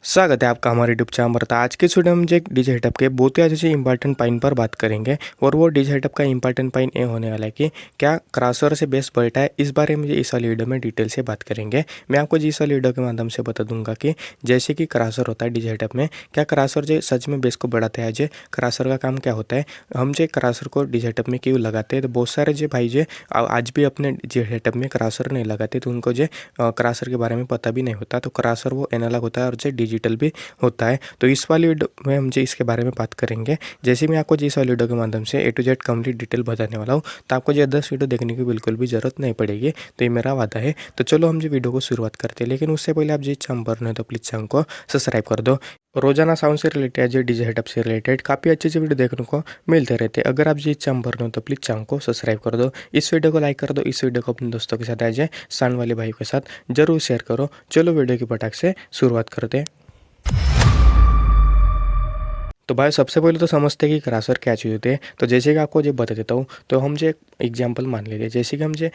स्वागत है आपका हमारे यूट्यूब चैनल पर। तो आज के वीडियो में हम जो एक डीजे सेटअप के बहुत ही अच्छे इंपॉर्टेंट पॉइंट पर बात करेंगे और वो डीजे सेटअप का इंपॉर्टेंट पॉइंट ये होने वाला है कि क्या क्रॉसओवर से बेस बढ़ता है। इस बारे में इस वाली वीडियो में डिटेल से बात करेंगे। मैं आपको इस वाली वीडियो के माध्यम से बता दूंगा कि जैसे कि क्रॉसओवर होता है डीजे सेटअप में, क्या क्रॉसओवर जो सच में बेस को बढ़ाता है। जो क्रॉसओवर का काम क्या होता है, हम जो क्रॉसओवर को डीजे सेटअप में क्यों लगाते हैं। तो बहुत सारे जो भाई जो आज भी अपने डीजे सेटअप में क्रॉसओवर नहीं लगाते, तो उनको जो क्रॉसओवर के बारे में पता भी नहीं होता। तो क्रॉसओवर वो एनालॉग होता है और जो डिजिटल भी होता है। तो इस वाली वीडियो में हम जो इसके बारे में बात करेंगे। जैसे मैं आपको इस वाली वीडियो के माध्यम से A to Z complete detail बताने वाला हूँ, तो आपको जो 10 वीडियो देखने की बिल्कुल भी जरूरत नहीं पड़ेगी। तो ये मेरा वादा है। तो चलो हम जो वीडियो को शुरुआत करते हैं, लेकिन उससे पहले आप जिस चैनल पर नहीं तो प्लीज़ चैनल को सब्सक्राइब कर दो। रोजाना साउंड से रिलेटेड, जो डीजे सेटअप से रिलेटेड काफ़ी अच्छे अच्छे वीडियो देखने को मिलते रहते हैं। अगर आप जिस चैनल पर नहीं हो तो प्लीज़ चैनल को सब्सक्राइब कर दो। इस वीडियो को लाइक कर दो। इस वीडियो को अपने दोस्तों के साथ जाए साउंड वाले भाई के साथ जरूर शेयर करो। चलो वीडियो की पटाख से शुरुआत करते हैं। तो भाई सबसे पहले तो समझते हैं कि क्रॉसओवर क्या चीज़ होती है। तो जैसे कि आपको जो बता देता हूँ, तो हम जो एक एग्जांपल मान लेते हैं। जैसे कि हम जो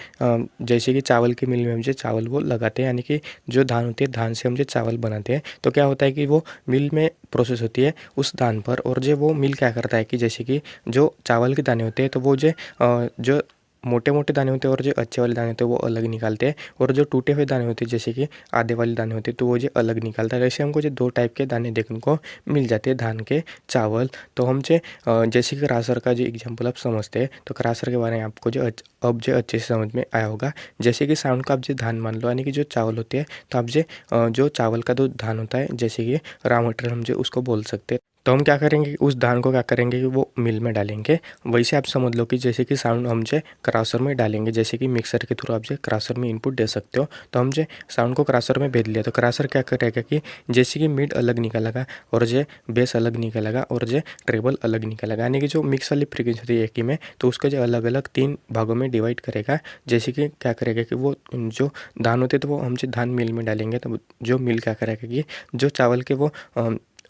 जैसे कि चावल की मिल में हम जो चावल वो लगाते हैं, यानी कि जो धान होती है, धान से हम जो चावल बनाते हैं। तो क्या होता है कि वो मिल में प्रोसेस होती है उस धान पर, और जो वो मिल क्या करता है कि जैसे कि जो चावल के दाने होते हैं, तो वो जो मोटे मोटे दाने होते हैं और जो अच्छे वाले दाने होते हैं वो अलग निकालते हैं, और जो टूटे हुए दाने होते हैं जैसे कि आधे वाले दाने होते हैं तो वो जो अलग निकालता है। ऐसे हमको जो दो टाइप के दाने देखने को मिल जाते हैं धान के चावल। तो हम जो जैसे कि क्रॉसओवर का जो एग्जांपल आप समझते हैं, तो क्रॉसओवर के बारे में आपको जो अब जो अच्छे से समझ में आया होगा। जैसे कि साउंड का आप जो धान मान लो, यानी कि जो चावल होते हैं, तो आप जो चावल का जो धान होता है, जैसे कि रॉ मटेरियल हम जो उसको बोल सकते हैं। तो हम क्या करेंगे, उस धान को क्या करेंगे कि वो मिल में डालेंगे। वैसे आप समझ लो कि जैसे कि साउंड हम जो क्रॉसओवर में डालेंगे, जैसे कि मिक्सर के थ्रू आप जो क्रॉसओवर में इनपुट दे सकते हो। तो हम जो साउंड को क्रॉसओवर में भेज लिया, तो क्रॉसओवर क्या करेगा कि जैसे कि मिड अलग निकालेगा और जो बेस अलग निकालेगा और जो ट्रेबल अलग निकालेगा, यानी कि जो मिक्स वाली फ्रीक्वेंसी होती है एक ही में, तो उसको जो अलग अलग 3 भागों में डिवाइड करेगा। जैसे कि क्या करेगा कि वो जो धान होते तो वो हम जो धान मिल में डालेंगे, तो जो मिल क्या करेगा कि जो चावल के वो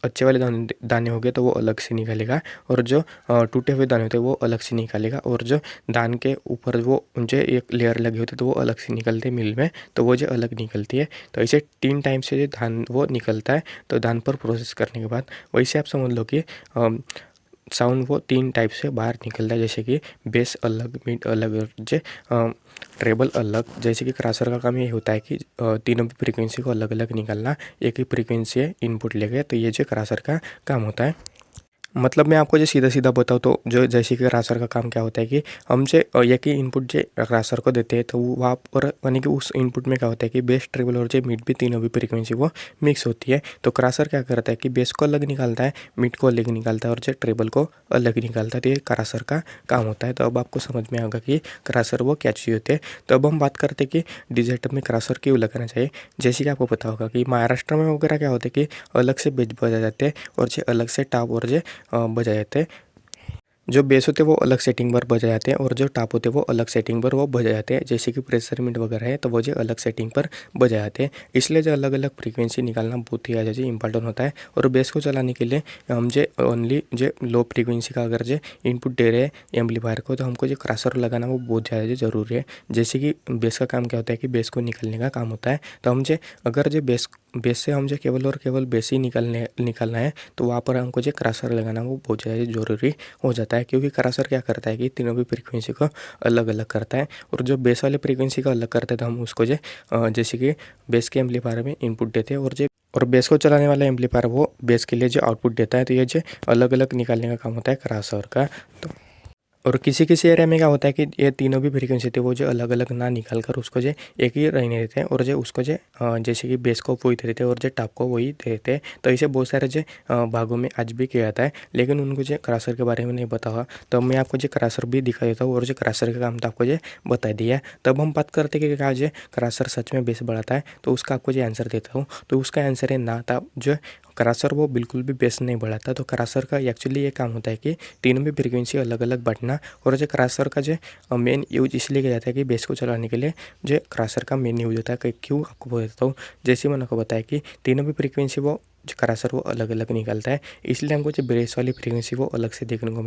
अच्छे वाले दाने हो गए तो वो अलग से निकालेगा, और जो टूटे हुए दाने होते हैं वो अलग से निकालेगा, और जो धान के ऊपर वो जो एक लेयर लगे होते तो वो अलग से निकलते हैं मिल में, तो वो जो अलग निकलती है। तो ऐसे 3 टाइम से जो धान वो निकलता है। तो धान पर प्रोसेस करने के बाद वैसे आप समझ लो कि साउंड वो 3 टाइप से बाहर निकलता है, जैसे कि बेस अलग, मिड अलग और जो ट्रेबल अलग। जैसे कि क्रॉसओवर का काम ये होता है कि तीनों भी फ्रीक्वेंसी को अलग अलग निकालना। एक ही फ्रीक्वेंसी है इनपुट लेके, तो ये जो क्रॉसओवर का काम होता है। मतलब मैं आपको जो सीधा सीधा बताऊँ तो जो जैसे कि क्रॉसओवर का काम क्या होता है कि हम जो एक ही इनपुट जो क्रॉसओवर को देते हैं, तो वहाँ पर यानी कि उस इनपुट में क्या होता है कि बेस, ट्रेबल और जो मिड भी तीनों भी फ्रीक्वेंसी वो मिक्स होती है। तो क्रॉसओवर क्या करता है कि बेस को अलग निकालता है, मिड को अलग निकालता है और जो ट्रेबल को अलग निकालता है। तो ये क्रॉसओवर का काम होता है। तो अब आपको समझ में आएगा कि क्रॉसओवर वो क्या चीज़ होते हैं। तो अब हम बात करते हैं कि डीजे सेटअप में क्रॉसओवर क्यों लगाना चाहिए। जैसे कि आपको पता होगा कि महाराष्ट्र में वगैरह क्या होता है कि अलग से बेस बजाए जाते हैं और जो अलग से टॉप और जो बजाए जाते हैं। जो बेस होते हैं वो अलग सेटिंग पर बजाए जाते हैं, और जो टॉप होते हैं वो अलग सेटिंग पर वो बजाए जाते हैं। जैसे कि प्रेशर मिड वगैरह है तो वो जो अलग सेटिंग पर बजाए जाते हैं। इसलिए जो अलग अलग फ्रीक्वेंसी निकालना बहुत ही ज़्यादा इंपॉर्टेंट होता है। और बेस को चलाने के लिए हम जो ओनली जो लो फ्रीक्वेंसी का अगर जो इनपुट दे रहे हैं एम्पलीफायर को, तो हमको जो क्रॉसओवर लगाना वो बहुत ज़्यादा ज़रूरी है। जैसे कि बेस का काम क्या होता है कि बेस को निकालने का काम होता है। तो हम जो अगर जो बेस से हम जो केवल और केवल बेस ही निकालना है, तो वहाँ पर हमको जो क्रॉसओवर लगाना वो बहुत ज़्यादा ज़रूरी हो जाता है। क्योंकि क्रॉसओवर क्या करता है कि तीनों भी फ्रीक्वेंसी को अलग अलग करता है, और जो बेस वाले फ्रीक्वेंसी को अलग करते हैं तो हम उसको जो जैसे कि बेस के एम्पलीफायर में इनपुट देते हैं, और बेस को चलाने वाला एम्पलीफायर वो बेस के लिए जो आउटपुट देता है। तो ये जो अलग अलग निकालने का काम होता है क्रॉसओवर का। तो और किसी किसी एरिया में क्या होता है कि ये तीनों भी फ्रीक्वेंसी थे वो जो अलग अलग ना निकाल कर उसको जो एक ही रहने देते हैं, और जो उसको जो जैसे कि बेस को वही दे देते हैं और जो टॉप को वही दे देते हैं। तो ऐसे बहुत सारे जो भागों में आज भी किया जाता है, लेकिन उनको जो क्रॉसओवर के बारे में नहीं पता हुआ। तो मैं आपको जो क्रॉसओवर भी दिखा देता हूँ, और जो क्रॉसओवर का काम तो आपको जो बता दिया। तब हम बात करते हैं कि क्या जो क्रॉसओवर सच में बेस बढ़ाता है, तो उसका आपको जो आंसर देता हूँ। तो उसका आंसर है ना। था जो क्रॉसओवर वो बिल्कुल भी बेस नहीं बढ़ाता। तो क्रॉसओवर का एक्चुअली ये काम होता है कि तीनों भी फ्रीक्वेंसी अलग अलग बढ़ना। और जो क्रॉसओवर का जो मेन यूज इसलिए किया जाता है कि बेस को चलाने के लिए जो क्रॉसओवर का मेन यूज होता है। क्यों आपको बता देता हूँ। जैसे मैंने आपको बताया कि तीनों भी फ्रीक्वेंसी वो जो क्रॉसओवर वो अलग अलग निकलता है, इसलिए हमको जो बेस वाली फ्रीक्वेंसी वो अलग से देखने को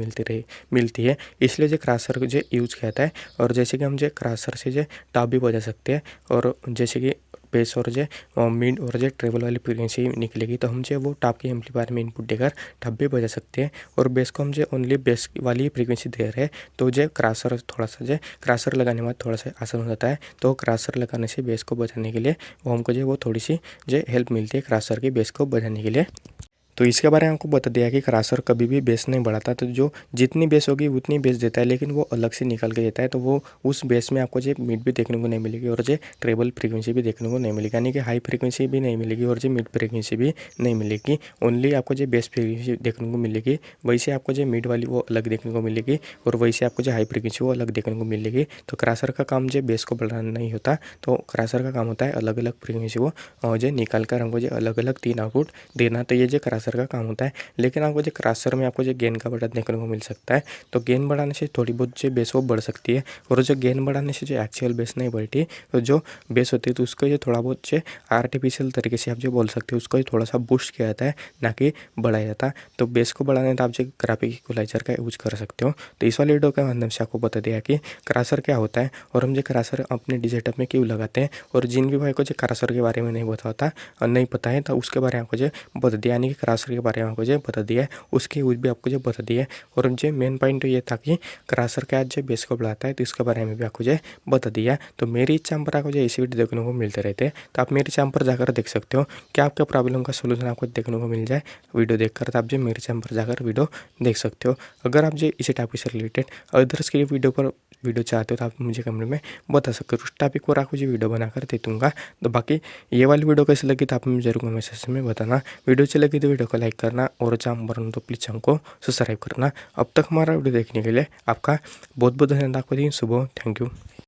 मिलती है। इसलिए जो क्रॉसओवर को जो यूज किया जाता है। और जैसे कि हम जो क्रॉसओवर से जो टॉप भी बजा सकते हैं, और जैसे कि बेस और जो मिड और जो ट्रेबल वाली फ्रीक्वेंसी निकलेगी, तो हम जो वो टॉप के एम्पलीफायर में इनपुट देकर टॉप भी बजा सकते हैं। और बेस को हम जो ओनली बेस वाली फ्रीक्वेंसी दे रहे हैं, तो जो क्रॉसर थोड़ा सा जो क्रॉसर लगाने के बाद थोड़ा सा आसान हो जाता है। तो क्रॉसर लगाने से बेस को बजाने के लिए वो हमको जो वो थोड़ी सी जो हेल्प मिलती है क्रॉसर की बेस को बजाने के लिए। तो इसके बारे में आपको बता दिया कि क्रॉसर कभी भी बेस नहीं बढ़ाता, तो जो जितनी बेस होगी उतनी बेस देता है, लेकिन वो अलग से निकल के देता है। तो वो उस बेस में आपको जो मिड भी देखने को नहीं मिलेगी और जो ट्रेबल फ्रीक्वेंसी भी देखने को नहीं मिलेगी, यानी कि हाई फ्रीक्वेंसी भी नहीं मिलेगी और जो मिड फ्रीक्वेंसी भी नहीं मिलेगी। ओनली आपको जो बेस फ्रीक्वेंसी देखने को मिलेगी, वैसे आपको जो मिड वाली वो अलग देखने को मिलेगी और वैसे आपको जो हाई फ्रीक्वेंसी वो अलग देखने को मिलेगी। तो क्रॉसर का काम जो बेस को बढ़ाना नहीं होता, तो क्रॉसर का काम होता है अलग अलग फ्रीक्वेंसी को जो निकाल कर हमको जो अलग अलग 3 आउटपुट देना। तो ये जो क्रॉसर का काम होता है। लेकिन आपको जो क्रॉसर में आपको जो गेन का बटन देखने को मिल सकता है, तो गेन बढ़ाने से थोड़ी बहुत जो बेस वो बढ़ सकती है। और जो गेन बढ़ाने से जो एक्चुअल बेस नहीं बढ़ती, तो जो बेस होती है तो उसको जो थोड़ा बहुत जो आर्टिफिशियल तरीके से आप जो बोल सकते हो उसको थोड़ा सा बूस्ट किया जाता है, ना कि बढ़ाया जाता है। तो बेस को बढ़ाने तो आप जो ग्राफिक इक्वलाइजर का यूज कर सकते हो। तो इस वाले वीडियो के माध्यम से आपको बता दिया कि क्रॉसर क्या होता है और हम जो क्रॉसर अपने डिजिटल में क्यों लगाते हैं। और जिन भी भाई को जो क्रॉसर के बारे में नहीं होता और नहीं पता है, तो उसके बारे में आपको जो बता दिया, यानी कि क्रॉसर के बारे में आपको जो बता दिया है, उसके यूज भी आपको जो बता दिया है। और जो मेन पॉइंट तो ये था कि क्रॉसर क्या जो बेस को बढ़ाता है, तो इसके बारे में भी आपको जो बता दिया। तो मेरी चैनल पर आपको जो ऐसी वीडियो देखने को मिलते रहते हैं, तो आप मेरे चैनल पर जाकर देख सकते हो कि आपके प्रॉब्लम का सोल्यूशन आपको देखने को मिल जाए वीडियो देखकर। तो आप जो मेरे चैनल पर जाकर वीडियो देख सकते हो। अगर आप जो इसी टॉपिक से रिलेटेड अदर्स के वीडियो चाहते हो, तो आप मुझे कमेंट में बता सकते हो। उस टॉपिक पर आपको जो वीडियो बनाकर दे दूँगा। तो बाकी ये वाली वीडियो कैसी लगी तो आप मुझे जरूर मैसेज में बताना। वीडियो अच्छी लगी तो वीडियो को लाइक करना और चैनल पर तो प्लीज़ चैनल को सब्सक्राइब करना। अब तक हमारा वीडियो देखने के लिए आपका बहुत बहुत धन्यवाद। आपको दिन सुबह। Thank you.